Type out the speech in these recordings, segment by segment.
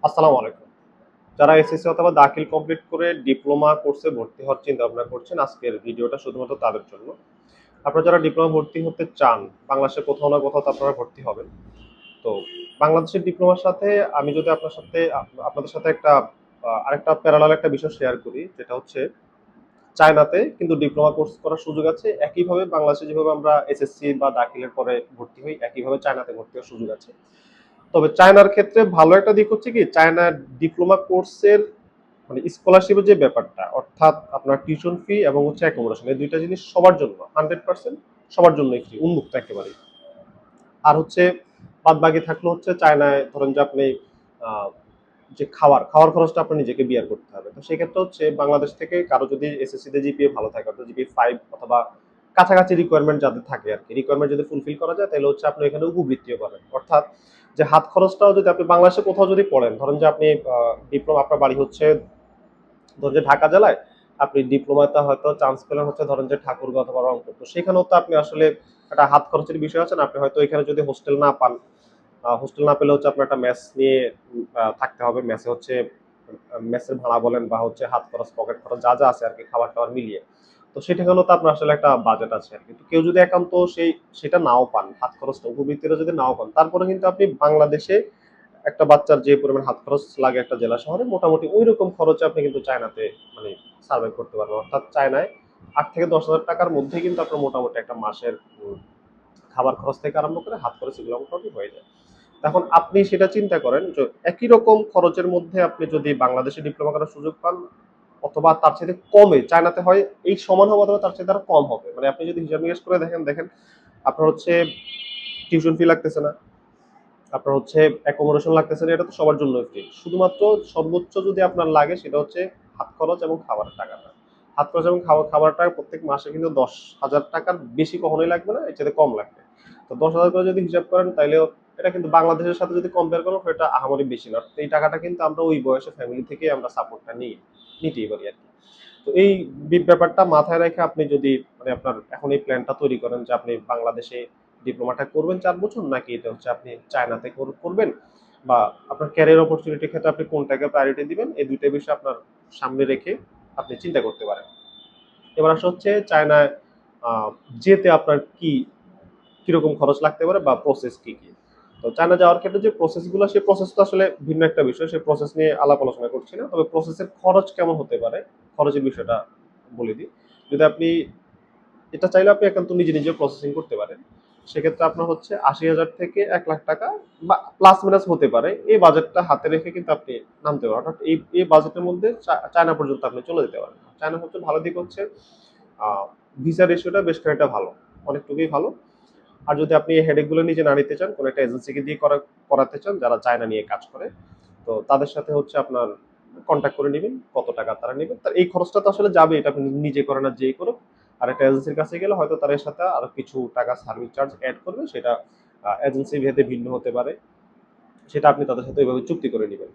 আসসালামু আলাইকুম। যারা এসএসসি অথবা দাখিল কমপ্লিট করে ডিপ্লোমা কোর্সে ভর্তি হওয়ার চিন্তা ভাবনা করছেন, আজকের ভিডিওটা শুধুমাত্র তাদের জন্য। আপনারা যারা ডিপ্লোমা ভর্তি হতে চান, বাংলাদেশে কোথাও না কোথাও তো আপনারা ভর্তি হবেন। তো বাংলাদেশের ডিপ্লোমার সাথে আমি যদি আপনাদের সাথে একটা আরেকটা প্যারালাল একটা বিষয় শেয়ার করি, যেটা হচ্ছে চায়নাতে কিন্তু ডিপ্লোমা কোর্স করার সুযোগ আছে। একইভাবে বাংলাদেশে যেভাবে আমরা এসএসসি বা দাখিলের পরে ভর্তি হই, একইভাবে চায়নাতে ভর্তি হওয়ার সুযোগ আছে। তবে চায়নার ক্ষেত্রে ভালো একটা দিক হচ্ছে কি, চায়নার ডিপ্লোমা কোর্সের মানে স্কলারশিপের যে ব্যাপারটা, অর্থাৎ আপনার টিউশন ফি এবং হচ্ছে অ্যাকোমোডেশন, এই দুইটা জিনিস সবার জন্য 100% সবার জন্যই ফ্রি, উন্মুক্ত একেবারে। আর হচ্ছে বাদ বাকি থাকলো হচ্ছে চায়নায় ধরেন যে আপনি আহ, যে খাওয়ার খরচটা আপনার নিজেকে বিয়ার করতে হবে। তো সেক্ষেত্রে হচ্ছে বাংলাদেশ থেকে কারো যদি এসএসসি তে জিপিএ ভালো থাকে, অর্থাৎ জিপিএ 5 অথবা কাছাকাছি রিকোয়ারমেন্ট যাদের থাকে আর কি, রিকোয়ারমেন্ট যদি ফুলফিল করা যায় তাহলে হচ্ছে আপনি এখানে উপবৃত্তিও পাবেন। অর্থাৎ যে হাত খরচটাও যদি আপনি বাংলাদেশে কোথাও যদি পড়েন, ধরেন যে আপনি ডিপ্লোমা, আপনার বাড়ি হচ্ছে ধরেন যে ঢাকা জেলায়, আপনি ডিপ্লোমাতে হয়তো চান্স পেলেন হচ্ছে ধরেন যে ঠাকুরগাঁও অথবা রংপুর, তো সেখানেও তো আপনি আসলে একটা হাত খরচের বিষয় আছে না। আপনি হয়তো এখানে যদি হোস্টেল না পান, হোস্টেল না পেলে হচ্ছে আপনার একটা মেস নিয়ে থাকতে হবে। মেসে হচ্ছে মেসের ভাড়া বলেন বা হচ্ছে হাত খরচ, পকেট খরচ যা যা আছে আর কি, খাবার টাবার মিলিয়ে, তো সেটাখানেও তো আপনার আসলে একটা বাজেট আছে আর কি। তো কেউ যদি একান্ত সেটা নাও পান, হাত খরচটা উপবৃত্তিটা যদি নাও পান, তারপরে কিন্তু আপনি বাংলাদেশে একটা বাচ্চার যে পরিমাণ হাত খরচ লাগে একটা জেলা শহরে, মোটামুটি ওই রকম খরচে আপনি কিন্তু চায়নাতে মানে সার্ভাইভ করতে পারবেন। অর্থাৎ চায়নায় 8 থেকে 10 হাজার টাকার মধ্যে কিন্তু আপনার মোটামুটি একটা মাসের খাবার খরচ থেকে আরম্ভ করে হাত খরচ এগুলো মোটামুটি হয়ে যায়। এখন আপনি সেটা চিন্তা করেন যে একই রকম খরচের মধ্যে আপনি যদি বাংলাদেশে ডিপ্লোমা করার সুযোগ পান, অথবা তার চাইতে কমে চায়নাতে হয়, এই সমান হবে অথবা তার চাইতে আরো কম হবে। মানে আপনি যদি হিসাব নিকাশ করে দেখেন আপনার হচ্ছে টিউশন ফি লাগতেছে না, আপনার হচ্ছে অ্যাকোমোডেশন লাগতেছে না, এটা তো সবার জন্য ফ্রি। শুধুমাত্র সর্বোচ্চ যদি আপনার লাগে সেটা হচ্ছে হাত খরচ এবং খাবারের টাকাটা। হাত খরচ এবং খাবারের টাকা প্রত্যেক মাসে কিন্তু 10,000 টাকার বেশি কখনোই লাগবে না, এর চাইতে কম লাগবে। তো 10,000 করে যদি হিসাব করেন তাইলেও এটা কিন্তু বাংলাদেশের সাথে যদি কম্পেয়ার করেন, এটা আহামরি বেশি না। এই টাকাটা কিন্তু আমরা ওই বয়সে ফ্যামিলি থেকে আমরা সাপোর্টটা নিতেই পারি আর কি। তো এই ব্যাপারটা মাথায় রেখে আপনি যদি মানে আপনার এখন এই প্ল্যানটা তৈরি করেন যে আপনি বাংলাদেশে ডিপ্লোমাটা করবেন 4 বছর, নাকি এটা হচ্ছে আপনি চায়নাতে করবেন, বা আপনার ক্যারিয়ার অপরচুনিটির ক্ষেত্রে আপনি কোনটাকে প্রায়োরিটি দিবেন, এই দুইটা বিষয় আপনার সামনে রেখে আপনি চিন্তা করতে পারেন। এবার আসা হচ্ছে চায়নায় আহ, যেতে আপনার কিরকম খরচ লাগতে পারে বা প্রসেস কি কি। তো চায়না যাওয়ার ক্ষেত্রে যে প্রসেসগুলো, সেই প্রসেস তো আসলে ভিন্ন একটা বিষয়, সেই প্রসেস নিয়ে আলাপ আলোচনা করছি না। তবে প্রসেসের খরচ কেমন হতে পারে, খরচের বিষয়টা বলে দিই। যদি আপনি এটা চাইলে আপনি একান্ত নিজে নিজে প্রসেসিং করতে পারেন। সেক্ষেত্রে আপনার হচ্ছে 80,000 থেকে 1 লাখ টাকা বা প্লাস মাইনাস হতে পারে, এই বাজেটটা হাতে রেখে কিন্তু আপনি নামতে পারেন। অর্থাৎ এই বাজেটের মধ্যে চায়না পর্যন্ত আপনি চলে যেতে পারেন। চায়না হচ্ছে ভালো দিক হচ্ছে ভিসা রেশিওটা বেশ খানিকটা ভালো, অনেকটুকুই ভালো। আর যদি আপনি এই হেডেক গুলো নিজে না নিতে চান, কোনো একটা এজেন্সিকে দিয়ে করাতে চান যারা চায়না নিয়ে কাজ করে, তো তাদের সাথে হচ্ছে আপনার কন্ট্যাক্ট করে নেবেন, কত টাকা তারা নেবেন। তার এই খরচটা তো আসলে যাবে, এটা আপনি নিজে করেন আর যেই করুক। আর একটা এজেন্সির কাছে গেলে হয়তো তার সাথে আরো কিছু টাকা সার্ভিস চার্জ অ্যাড করবে, সেটা এজেন্সি ভেদে ভিন্ন হতে পারে, সেটা আপনি তাদের সাথে ওইভাবে চুক্তি করে নেবেন।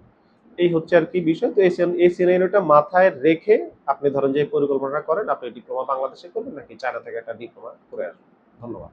এই হচ্ছে আর কি বিষয়। তো এই সিনারিওটা মাথায় রেখে আপনি ধরেন যে পরিকল্পনা করেন আপনি ডিপ্লোমা বাংলাদেশে করবেন নাকি চায়না থেকে একটা ডিপ্লোমা করে আসবেন। ধন্যবাদ।